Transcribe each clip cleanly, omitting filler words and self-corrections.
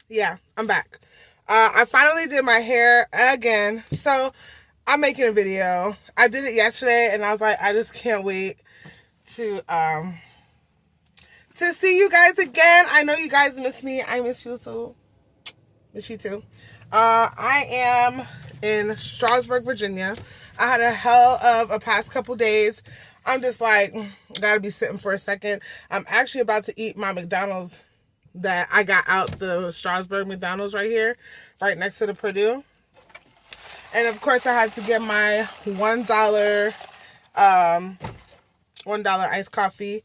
Yeah, I'm back. I finally did my hair again. So I'm making a video. I did it yesterday and I was like, I just can't wait to see you guys again. I know you guys miss me. I miss you too. Miss you too. I am in Strasburg, Virginia. I had a hell of a past couple days. I'm just like, gotta be sitting for a second. I'm actually about to eat my McDonald's that I got out the Strasburg McDonald's right here, right next to the Purdue. And of course I had to get my $1 iced coffee.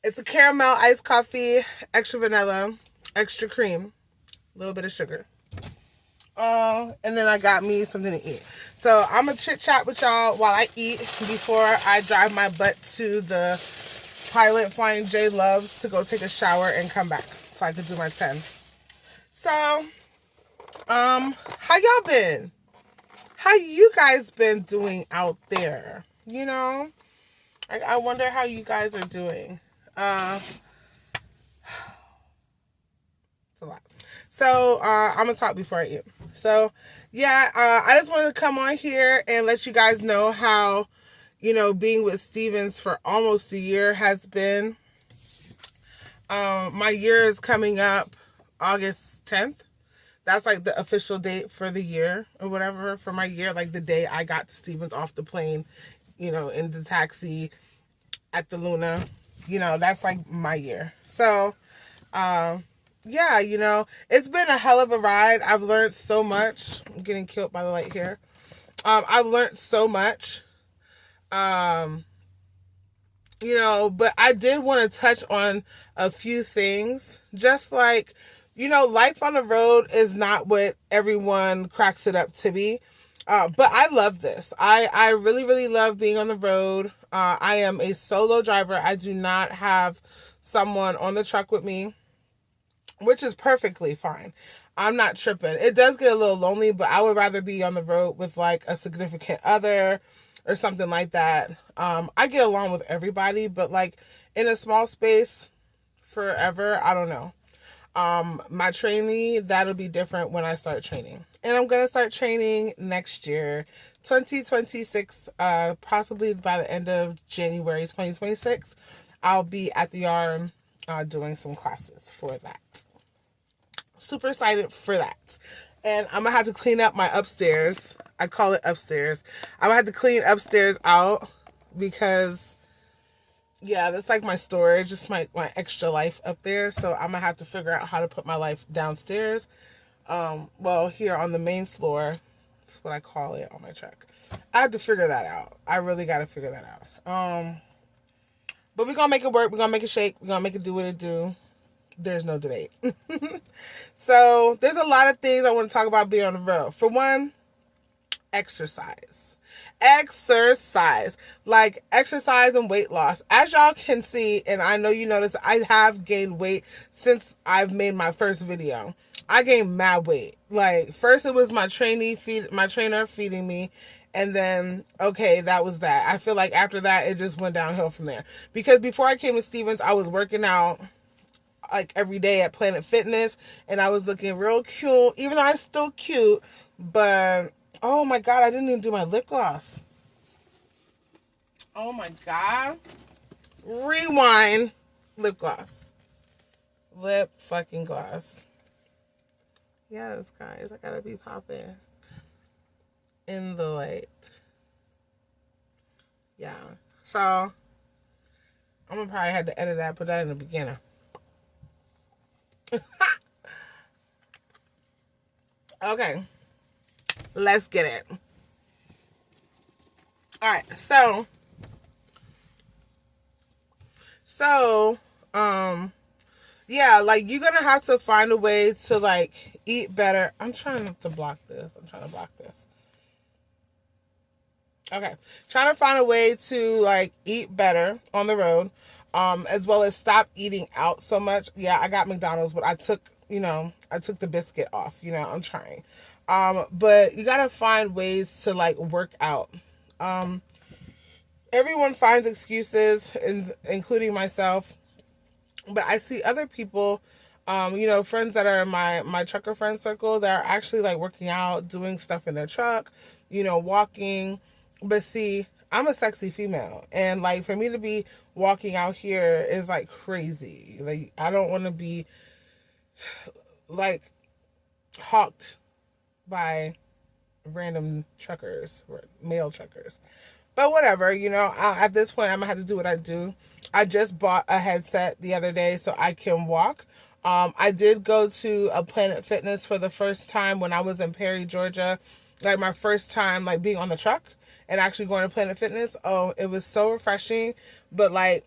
It's a caramel iced coffee, extra vanilla, extra cream, a little bit of sugar. And then I got me something to eat. So I'm gonna chit chat with y'all while I eat before I drive my butt to the pilot flying J Loves to go take a shower and come back so I can do my 10. So, how y'all been? How you guys been doing out there? You know, I wonder how you guys are doing. It's a lot. So, I'm gonna talk before I eat. So, yeah, I just wanted to come on here and let you guys know how, you know, being with Stevens for almost a year has been. My year is coming up August 10th. That's like the official date for the year or whatever for my year. Like the day I got to Stevens off the plane, you know, in the taxi at the Luna, you know, that's like my year. So, yeah, you know, it's been a hell of a ride. I've learned so much. I'm getting killed by the light here. I've learned so much. You know, but I did want to touch on a few things. Just like, you know, life on the road is not what everyone cracks it up to be. But I love this. I really, really love being on the road. I am a solo driver. I do not have someone on the truck with me, which is perfectly fine. I'm not tripping. It does get a little lonely, but I would rather be on the road with like a significant other or something like that. I get along with everybody, but like in a small space forever, I don't know. My trainee, that'll be different when I start training. And I'm going to start training next year, 2026, possibly by the end of January 2026. I'll be at the yard doing some classes for that. Super excited for that. And I'm going to have to clean up my upstairs. I call it upstairs. I'm going to have to clean upstairs out because, yeah, that's like my storage. Just my extra life up there. So I'm going to have to figure out how to put my life downstairs. Well, here on the main floor. That's what I call it on my truck. I have to figure that out. I really got to figure that out. But we're going to make it work. We're going to make it shake. We're going to make it do what it do. There's no debate. So there's a lot of things I want to talk about being on the road. For one, exercise. Like exercise and weight loss. As y'all can see, and I know you notice, I have gained weight since I've made my first video. I gained mad weight. Like first it was my trainer feeding me. And then, okay, that was that. I feel like after that, it just went downhill from there. Because before I came to Stevens, I was working out like every day at Planet Fitness, and I was looking real cute, even though I'm still cute, but oh my god, I didn't even do my lip gloss. Oh my god. Rewind. Lip gloss. Lip fucking gloss. Yes, guys, I gotta be popping in the light. Yeah, so I'm gonna probably have to edit that, put that in the beginning. Okay, let's get it. All right, so yeah, like you're gonna have to find a way to like eat better. I'm trying not to block this. Okay, trying to find a way to like eat better on the road, as well as stop eating out so much. Yeah, I got McDonald's, but I took the biscuit off. You know, I'm trying. But you gotta find ways to like work out. Everyone finds excuses, including myself. But I see other people Friends that are in my trucker friend circle that are actually like working out, doing stuff in their truck, walking. But see, I'm a sexy female, and like for me to be walking out here is like crazy. Like I don't want to be like hawked by random truckers or male truckers. But whatever, at this point, I'm gonna have to do what I do. I just bought a headset the other day so I can walk. I did go to a Planet Fitness for the first time when I was in Perry, Georgia. Like my first time, like being on the truck and actually going to Planet Fitness. Oh, it was so refreshing. But like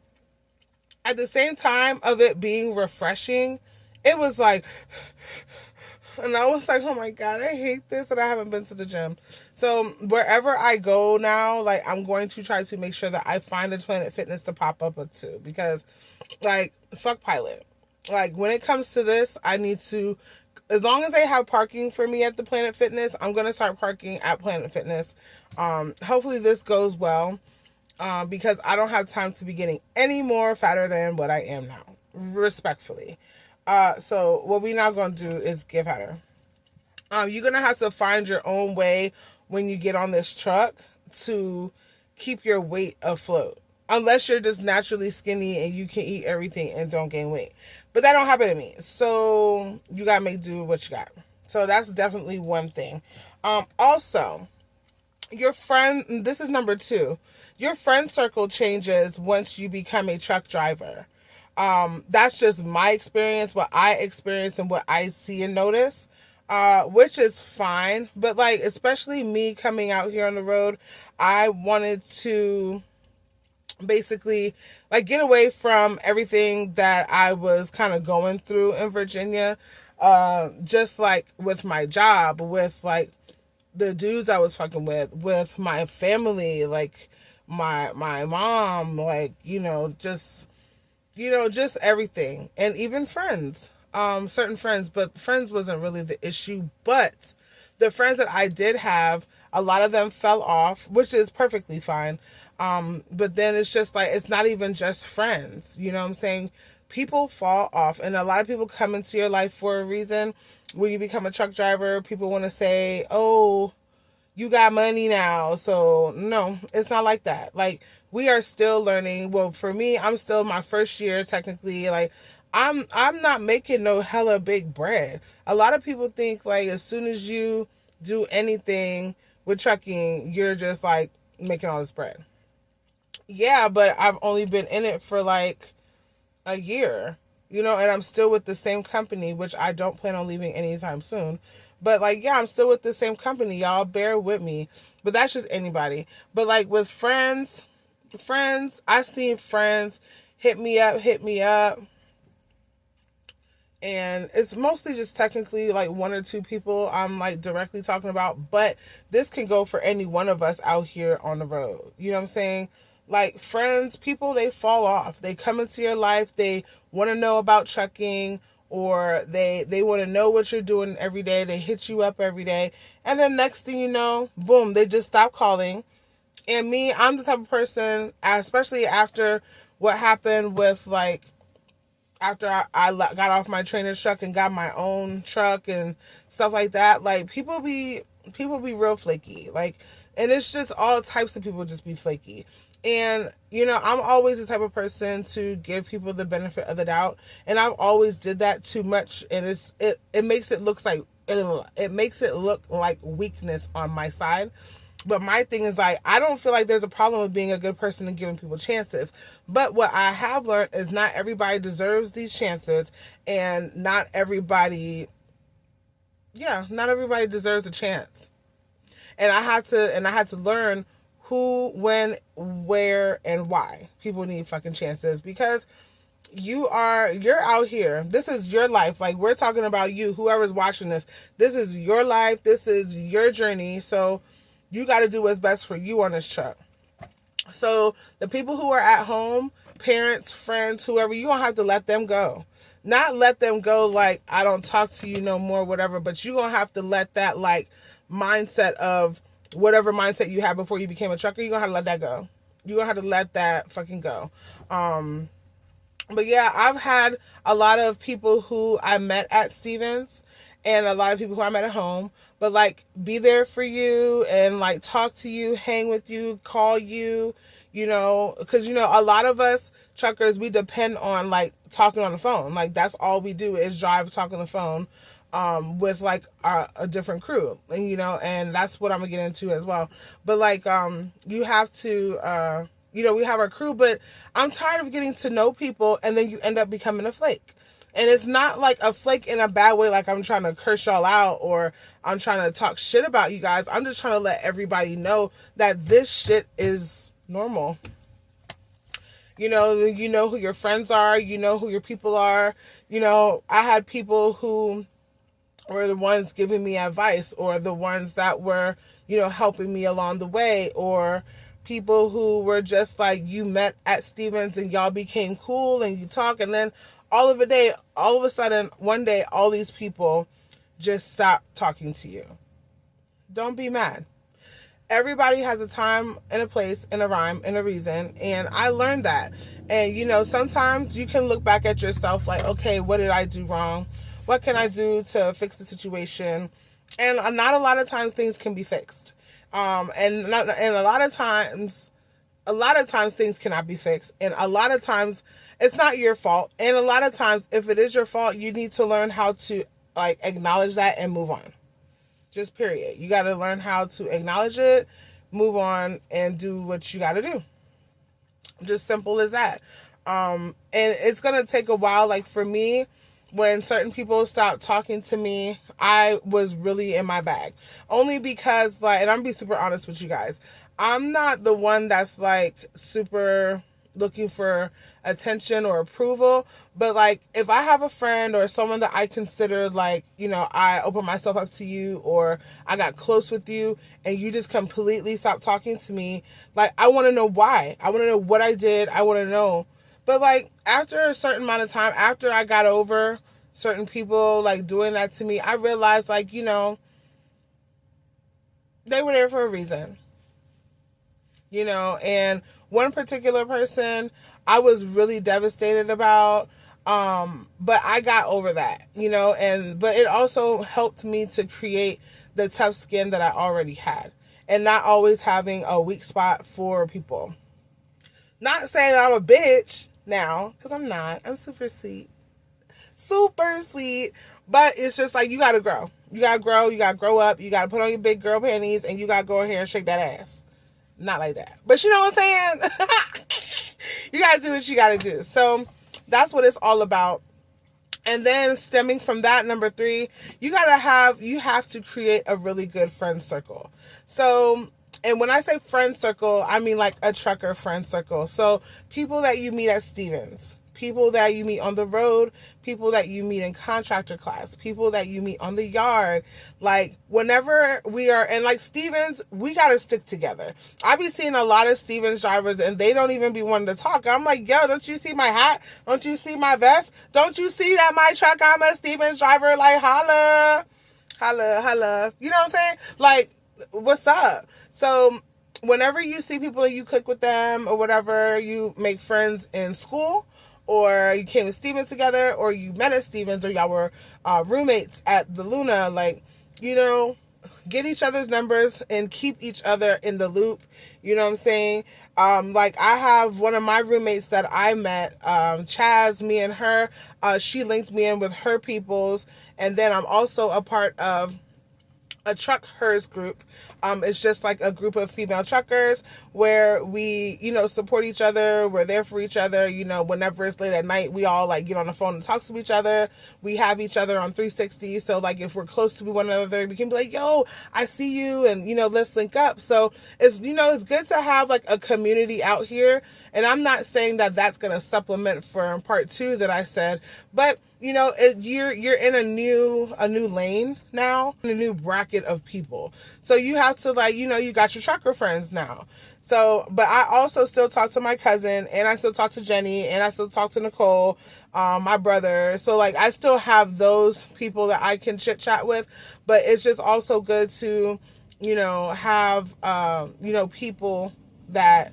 at the same time of it being refreshing, it was like, and I was like, oh my God, I hate this and I haven't been to the gym. So wherever I go now, like I'm going to try to make sure that I find a Planet Fitness to pop up with too. Because like, fuck Pilot. Like when it comes to this, I need to, as long as they have parking for me at the Planet Fitness, I'm going to start parking at Planet Fitness. Hopefully this goes well. Because I don't have time to be getting any more fatter than what I am now, respectfully. So what we're not going to do is get fatter. You're going to have to find your own way when you get on this truck to keep your weight afloat. Unless you're just naturally skinny and you can eat everything and don't gain weight. But that don't happen to me. So you got to make do with what you got. So that's definitely one thing. Also, your friend, this is number 2, your friend circle changes once you become a truck driver. That's just my experience, what I experience and what I see and notice, which is fine. But like, especially me coming out here on the road, I wanted to basically like get away from everything that I was kind of going through in Virginia, just like with my job, with like the dudes I was fucking with my family, like my mom, like, just everything. And even friends, certain friends, but friends wasn't really the issue. But the friends that I did have, a lot of them fell off, which is perfectly fine. But then it's just like, it's not even just friends, you know what I'm saying? People fall off, and a lot of people come into your life for a reason. When you become a truck driver, people want to say, oh, you got money now. So no, it's not like that. Like, we are still learning. Well, for me, I'm still my first year technically. Like, I'm not making no hella big bread. A lot of people think like as soon as you do anything with trucking, you're just like making all this bread. Yeah, but I've only been in it for like a year, and I'm still with the same company, which I don't plan on leaving anytime soon. But like, yeah, I'm still with the same company. Y'all bear with me. But that's just anybody. But like with friends, I seen friends hit me up. And it's mostly just technically like 1 or 2 people I'm like directly talking about. But this can go for any one of us out here on the road. You know what I'm saying? Like friends, people, they fall off. They come into your life. They want to know about trucking, or they want to know what you're doing every day. They hit you up every day. And then next thing you know, boom, they just stop calling. And me, I'm the type of person, especially after what happened with like, after I got off my trainer's truck and got my own truck and stuff like that, like people be real flaky. Like, and it's just all types of people just be flaky. And, I'm always the type of person to give people the benefit of the doubt. And I've always did that too much. And it makes it look like weakness on my side. But my thing is like, I don't feel like there's a problem with being a good person and giving people chances. But what I have learned is not everybody deserves these chances. And not everybody deserves a chance. And I had to learn who, when, where, and why people need fucking chances. Because you're out here. This is your life. Like, we're talking about you, whoever's watching this. This is your life. This is your journey. So you got to do what's best for you on this truck. So the people who are at home, parents, friends, whoever, you don't have to let them go. Not let them go like, I don't talk to you no more, whatever. But you're going to have to let that like mindset of whatever mindset you had before you became a trucker, you're going to have to let that go. You're going to have to let that fucking go. But yeah, I've had a lot of people who I met at Stevens and a lot of people who I met at home, but like be there for you and like talk to you, hang with you, call you, because a lot of us truckers, we depend on like talking on the phone. Like that's all we do is drive, talk on the phone with like a different crew, and that's what I'm gonna get into as well. But like you have to we have our crew, but I'm tired of getting to know people and then you end up becoming a flake. And it's not like a flake in a bad way, like I'm trying to curse y'all out or I'm trying to talk shit about you guys. I'm just trying to let everybody know that this shit is normal. You know who your friends are, you know who your people are. I had people who were the ones giving me advice or the ones that were, helping me along the way, or people who were just like you met at Stevens and y'all became cool and you talk, and then all of a sudden one day all these people just stop talking to you. Don't be mad. Everybody has a time and a place and a rhyme and a reason, and I learned that. And sometimes you can look back at yourself like, okay, what did I do wrong? What can I do to fix the situation? And not a lot of times things can be fixed. And a lot of times things cannot be fixed, and a lot of times it's not your fault. And a lot of times, if it is your fault, you need to learn how to like acknowledge that and move on. Just period. You got to learn how to acknowledge it, move on, and do what you got to do. Just simple as that. And it's going to take a while. Like for me, when certain people stopped talking to me, I was really in my bag. Only because, like, and I'm going to be super honest with you guys, I'm not the one that's like super looking for attention or approval. But like if I have a friend or someone that I consider like, I open myself up to you or I got close with you and you just completely stop talking to me, like I want to know why. I want to know what I did. I want to know. But like after a certain amount of time, after I got over certain people like doing that to me, I realized like, they were there for a reason. And one particular person I was really devastated about, but I got over that, but it also helped me to create the tough skin that I already had and not always having a weak spot for people. Not saying I'm a bitch now, because I'm not. I'm super sweet. Super sweet. But it's just like you gotta grow. You gotta grow, you gotta grow up, you gotta put on your big girl panties, and you gotta go in here and shake that ass. Not like that. But you know what I'm saying? You gotta do what you gotta do. So that's what it's all about. And then stemming from that, number 3, you have to create a really good friend circle. So, and when I say friend circle, I mean like a trucker friend circle. So people that you meet at Stevens, people that you meet on the road, people that you meet in contractor class, people that you meet on the yard. Like whenever we are, and like Stevens, we got to stick together. I be seeing a lot of Stevens drivers and they don't even be wanting to talk. I'm like, yo, don't you see my hat? Don't you see my vest? Don't you see that my truck, I'm a Stevens driver? Like holla, holla, holla. You know what I'm saying? Like, what's up? So whenever you see people and you click with them or whatever, you make friends in school, or you came to Stevens together, or you met at Stevens, or y'all were roommates at the Luna, like, get each other's numbers and keep each other in the loop. You know what I'm saying? Like I have one of my roommates that I met, Chaz, me and her, she linked me in with her peoples. And then I'm also a part of a truck hers group. It's just like a group of female truckers where we, support each other. We're there for each other. Whenever it's late at night, we all like get on the phone and talk to each other. We have each other on 360. So like if we're close to one another, we can be like, yo, I see you, and let's link up. So it's it's good to have like a community out here. And I'm not saying that that's gonna supplement for part 2 that I said, but you're in a new lane now, in a new bracket of people. So you have to you got your trucker friends now. So, but I also still talk to my cousin, and I still talk to Jenny, and I still talk to Nicole, my brother. So like I still have those people that I can chit chat with, but it's just also good to, have, people that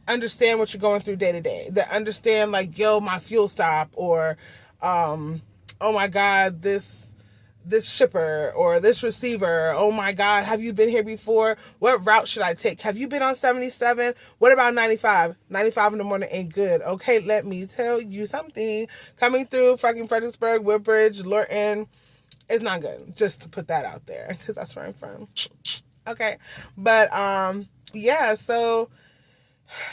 understand what you're going through day to day, that understand like, yo, my fuel stop, or oh my God, this shipper or this receiver. Oh my God, have you been here before? What route should I take? Have you been on 77? What about 95? 95 in the morning ain't good. Okay, let me tell you something. Coming through fucking Fredericksburg, Woodbridge, Lorton, it's not good. Just to put that out there, because that's where I'm from. Okay. But yeah, so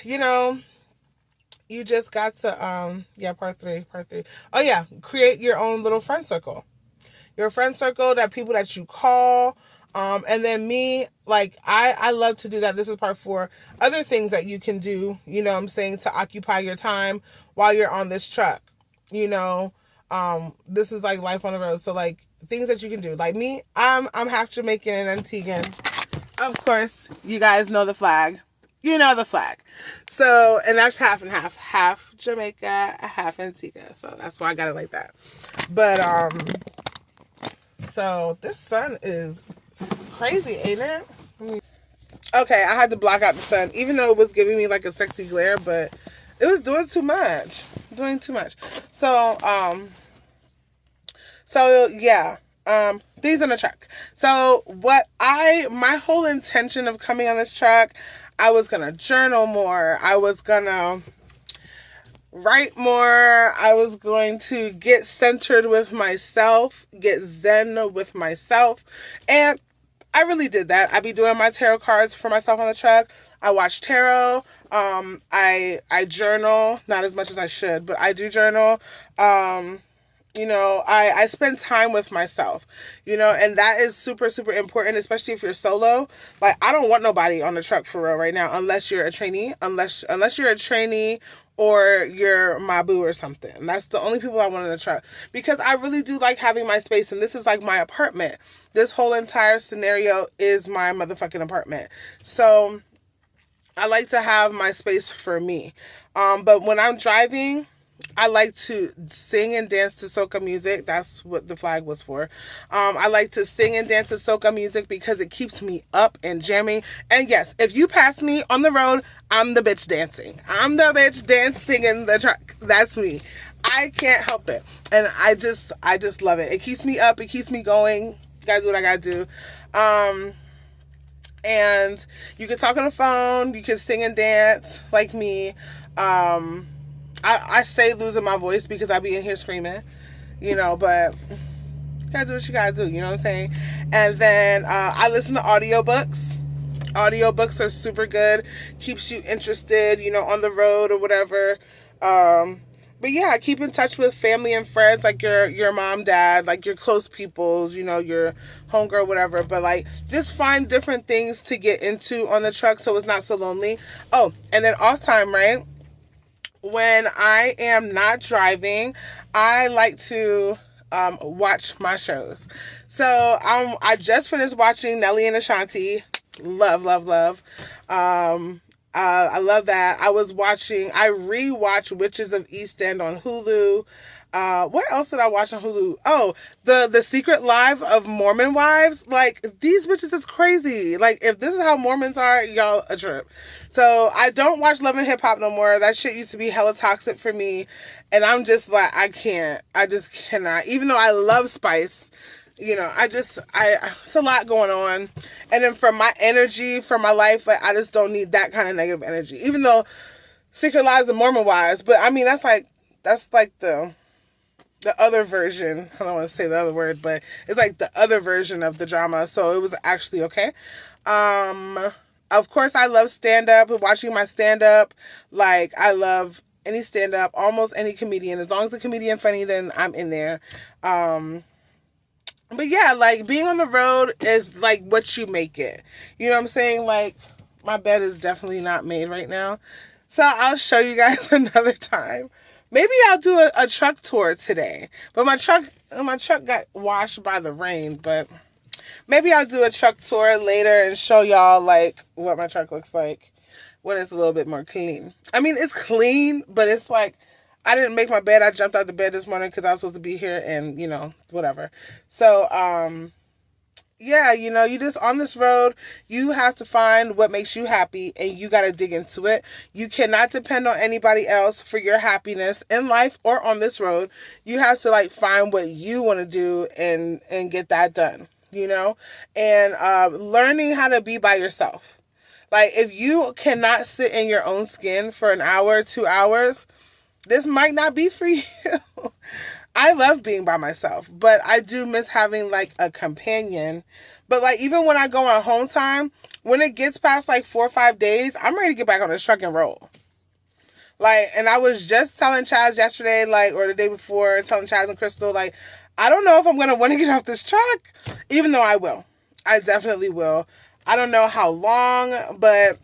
you know, you just got to yeah, part three. Oh yeah, create your own little friend circle. Your friend circle, that people that you call. And then me, like, I love to do that. This is part 4. Other things that you can do, you know what I'm saying, to occupy your time while you're on this truck. You know, this is like life on the road. So like things that you can do. Like me, I'm half Jamaican and Antiguan. Of course, you guys know the flag. You know the flag. So, and that's half and half. Half Jamaica, half Antigua. So that's why I got it like that. But so this sun is crazy, ain't it? Okay, I had to block out the sun, even though it was giving me like a sexy glare, but it was doing too much. So, yeah. These on the truck. So my whole intention of coming on this truck, I was gonna journal more. I was gonna write more. I was going to get centered with myself, get zen with myself. And I really did that. I be doing my tarot cards for myself on the truck. I watch tarot. I journal, not as much as I should, but I do journal. You know, I spend time with myself, you know, and that is super, super important, especially if you're solo. Like, I don't want nobody on the truck for real right now, unless you're a trainee, unless you're a trainee or you're my boo or something. That's the only people I want in the truck, because I really do like having my space, and this is like my apartment. This whole entire scenario is my motherfucking apartment. So I like to have my space for me. But when I'm driving, I like to sing and dance to soca music. That's what the flag was for. I like to sing and dance to soca music because it keeps me up and jamming. And yes, if you pass me on the road, I'm the bitch dancing. I'm the bitch dancing in the truck. That's me. I can't help it. And I just love it. It keeps me up. It keeps me going. Gotta do what I gotta do. And you can talk on the phone. You can sing and dance like me. I say losing my voice because I be in here screaming, you know, but you gotta do what you gotta do, you know what I'm saying? And then I listen to audiobooks. Audiobooks are super good. Keeps you interested, you know, on the road or whatever. But yeah, keep in touch with family and friends, like your mom, dad, like your close peoples, you know, your homegirl, whatever. But like, just find different things to get into on the truck so it's not so lonely. Oh, and then off time, right? When I am not driving, I like to watch my shows. So I just finished watching Nelly and Ashanti. Love. I love that. I rewatched Witches of East End on Hulu. What else did I watch on Hulu? Oh, the Secret Life of Mormon Wives. Like, these bitches is crazy. Like, if this is how Mormons are, y'all a trip. So I don't watch Love and Hip Hop no more. That shit used to be hella toxic for me. And I'm just like, I just cannot. Even though I love Spice, you know, it's a lot going on. And then for my energy, for my life, like, I just don't need that kind of negative energy. Even though Secret Lives of Mormon Wives, but I mean, that's like the other version. I don't want to say the other word, but it's like the other version of the drama. So it was actually okay. Of course, I love stand-up. Watching my stand-up, like, I love any stand-up, almost any comedian. As long as the comedian funny, then I'm in there. But yeah, like, being on the road is like what you make it. You know what I'm saying? Like, my bed is definitely not made right now. So I'll show you guys another time. Maybe I'll do a truck tour today. But my truck got washed by the rain. But maybe I'll do a truck tour later and show y'all, like, what my truck looks like when it's a little bit more clean. I mean, it's clean, but it's like, I didn't make my bed. I jumped out the bed this morning because I was supposed to be here and, you know, whatever. So, Yeah, you just on this road, you have to find what makes you happy and you got to dig into it. You cannot depend on anybody else for your happiness in life or on this road. You have to like find what you want to do and get that done, and learning how to be by yourself. Like if you cannot sit in your own skin for an hour, 2 hours, this might not be for you. I love being by myself, but I do miss having like a companion. But like even when I go on home time, when it gets past like 4 or 5 days, I'm ready to get back on the truck and roll. Like, and I was just telling Chaz yesterday, like, or the day before, telling Chaz and Crystal, like, I don't know if I'm gonna want to get off this truck, even though I will. I definitely will. I don't know how long, but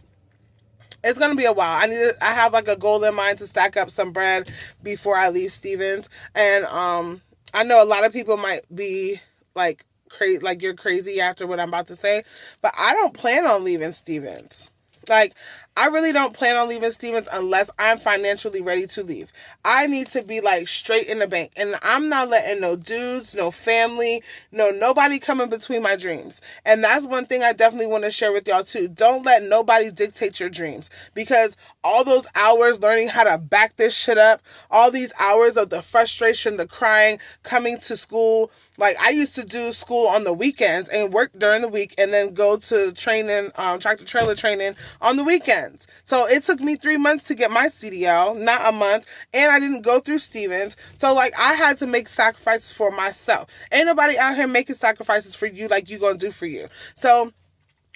it's gonna be a while. I have like a goal in mind to stack up some bread before I leave Stevens. And I know a lot of people might be like crazy, like you're crazy after what I'm about to say, but I don't plan on leaving Stevens. Like, I really don't plan on leaving Stevens unless I'm financially ready to leave. I need to be like straight in the bank. And I'm not letting no dudes, no family, nobody come in between my dreams. And that's one thing I definitely want to share with y'all too. Don't let nobody dictate your dreams, because all those hours learning how to back this shit up, all these hours of the frustration, the crying, coming to school. Like, I used to do school on the weekends and work during the week and then go to training, tractor trailer training on the weekends. So it took me 3 months to get my CDL, not a month, and I didn't go through Stevens. So like I had to make sacrifices for myself. Ain't nobody out here making sacrifices for you like you gonna do for you. So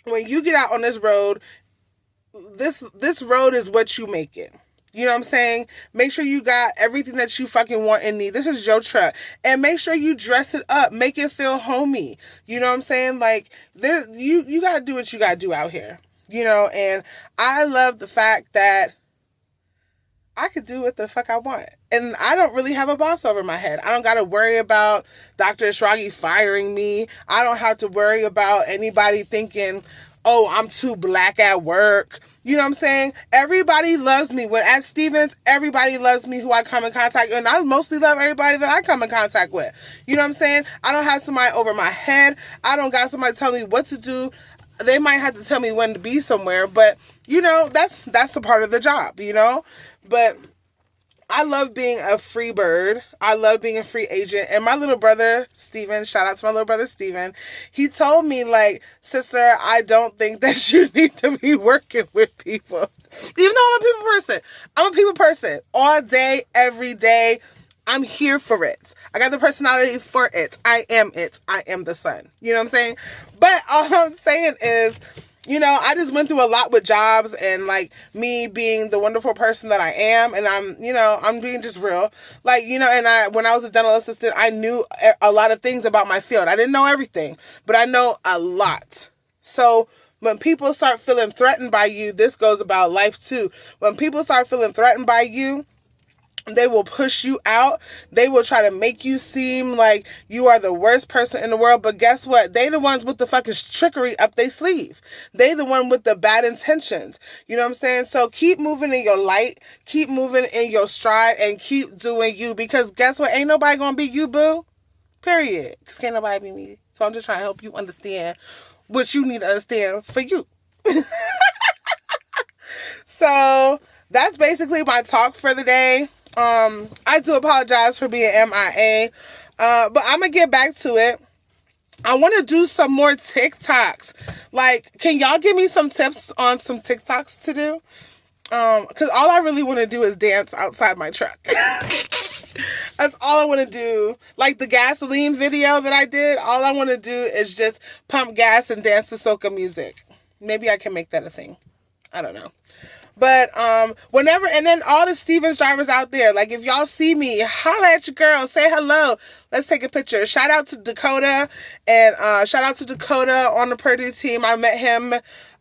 when you get out on this road, this road is what you make it. You know what I'm saying? Make sure you got everything that you fucking want and need. This is your truck. And make sure you dress it up. Make it feel homey. You know what I'm saying? Like, you got to do what you got to do out here. And I love the fact that I could do what the fuck I want. And I don't really have a boss over my head. I don't got to worry about Dr. Ashragi firing me. I don't have to worry about anybody thinking, oh, I'm too black at work. You know what I'm saying? Everybody loves me. When at Stevens, everybody loves me who I come in contact with. And I mostly love everybody that I come in contact with. You know what I'm saying? I don't have somebody over my head. I don't got somebody telling me what to do. They might have to tell me when to be somewhere, but that's the part of the job, But I love being a free bird. I love being a free agent. And my little brother, Steven, shout out to my little brother, Steven, he told me, like, sister, I don't think that you need to be working with people. Even though I'm a people person. I'm a people person. All day, every day. I'm here for it. I got the personality for it. I am it. I am the sun. You know what I'm saying? But all I'm saying is, I just went through a lot with jobs and like me being the wonderful person that I am. And I'm being just real. Like, and when I was a dental assistant, I knew a lot of things about my field. I didn't know everything, but I know a lot. So when people start feeling threatened by you, this goes about life too. When people start feeling threatened by you, they will push you out. They will try to make you seem like you are the worst person in the world. But guess what? They the ones with the fucking trickery up their sleeve. They the one with the bad intentions. You know what I'm saying? So keep moving in your light. Keep moving in your stride. And keep doing you. Because guess what? Ain't nobody gonna be you, boo. Period. Because can't nobody be me. So I'm just trying to help you understand what you need to understand for you. So that's basically my talk for the day. I do apologize for being MIA, but I'm gonna get back to it. I want to do some more TikToks. Like, can y'all give me some tips on some TikToks to do? Because all I really want to do is dance outside my truck. That's all I want to do. Like the gasoline video that I did, all I want to do is just pump gas and dance to soca music. Maybe I can make that a thing. I don't know. But whenever, and then all the Stevens drivers out there, like if y'all see me, holla at your girl, say hello. Let's take a picture. Shout out to Dakota, and shout out to Dakota on the Purdue team. I met him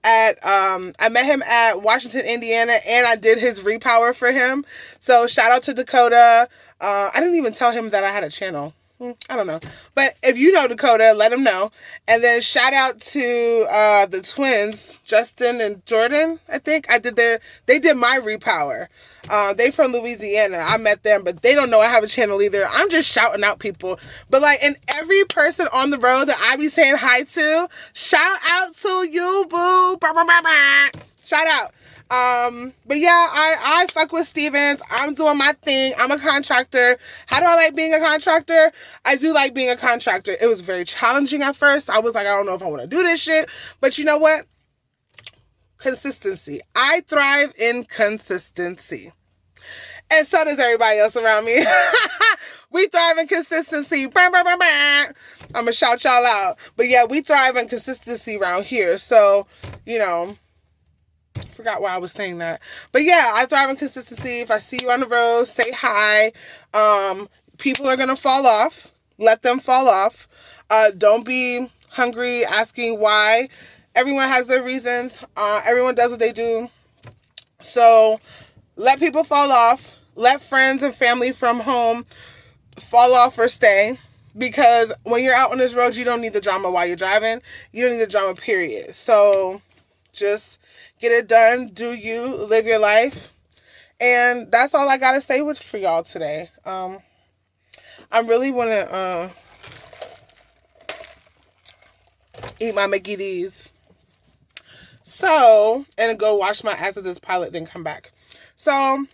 at Washington, Indiana, and I did his repower for him. So shout out to Dakota. I didn't even tell him that I had a channel. I don't know. But if you know Dakota, let them know. And then shout out to the twins, Justin and Jordan, I think. They did my repower. They from Louisiana. I met them, but they don't know I have a channel either. I'm just shouting out people. But like, and every person on the road that I be saying hi to, shout out to you, boo. Shout out. But yeah, I fuck with Stevens. I'm doing my thing. I'm a contractor. How do I like being a contractor? I do like being a contractor. It was very challenging at first. I was like, I don't know if I want to do this shit. But you know what? Consistency. I thrive in consistency. And so does everybody else around me. We thrive in consistency. I'm going to shout y'all out. But yeah, we thrive in consistency around here. So, you know, forgot why I was saying that. But yeah, I thrive in consistency. If I see you on the road, say hi. People are going to fall off. Let them fall off. Don't be hungry asking why. Everyone has their reasons. Everyone does what they do. So let people fall off. Let friends and family from home fall off or stay. Because when you're out on this road, you don't need the drama while you're driving. You don't need the drama, period. So just get it done. Do you. Live your life. And that's all I got to say for y'all today. I really want to eat my Mickey D's. So, and go wash my ass at this pilot, then come back. So,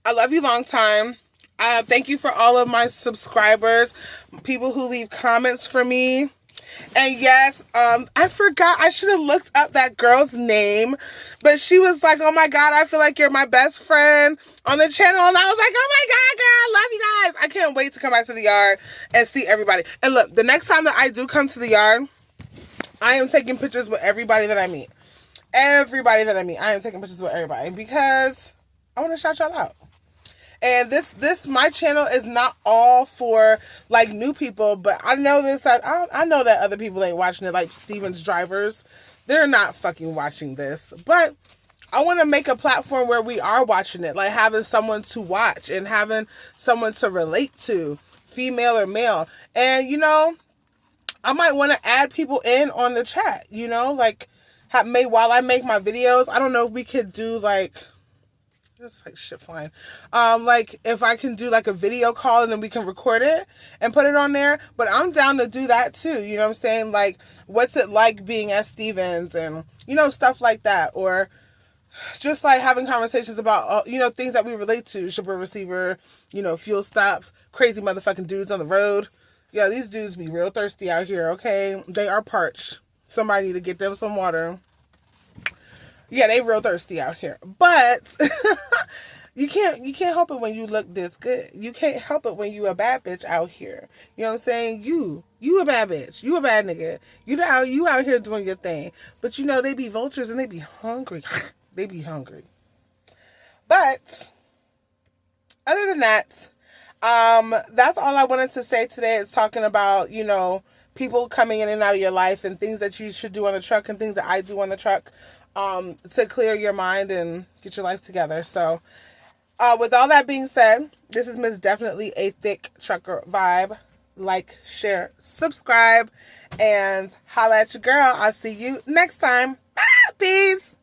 I love you long time. Thank you for all of my subscribers, people who leave comments for me. And yes, I forgot, I should have looked up that girl's name, but she was like, oh my God, I feel like you're my best friend on the channel. And I was like, oh my God, girl, I love you guys. I can't wait to come back to the yard and see everybody. And look, the next time that I do come to the yard, I am taking pictures with everybody that I meet. Everybody that I meet, I am taking pictures with everybody because I want to shout y'all out. And my channel is not all for like new people, but I know I know that other people ain't watching it, like Steven's drivers. They're not fucking watching this. But I want to make a platform where we are watching it, like having someone to watch and having someone to relate to, female or male. And you know, I might want to add people in on the chat, you know, like while I make my videos. I don't know if we could do like, it's like shit flying. Like if I can do like a video call and then we can record it and put it on there. But I'm down to do that too. You know what I'm saying? Like, what's it like being at Stevens and, you know, stuff like that. Or just like having conversations about, you know, things that we relate to. Shipper receiver, you know, fuel stops, crazy motherfucking dudes on the road. Yeah, these dudes be real thirsty out here, okay? They are parched. Somebody need to get them some water. Yeah, they real thirsty out here. But you can't help it when you look this good. You can't help it when you a bad bitch out here. You know what I'm saying? You a bad bitch. You a bad nigga. You out here doing your thing. But you know, they be vultures and they be hungry. They be hungry. But other than that, that's all I wanted to say today, is talking about, you know, people coming in and out of your life and things that you should do on the truck and things that I do on the truck, to clear your mind and get your life together. So, with all that being said, this is Mz.Definetly, a thick trucker vibe. Like, share, subscribe, and holla at your girl. I'll see you next time. Bye. Peace.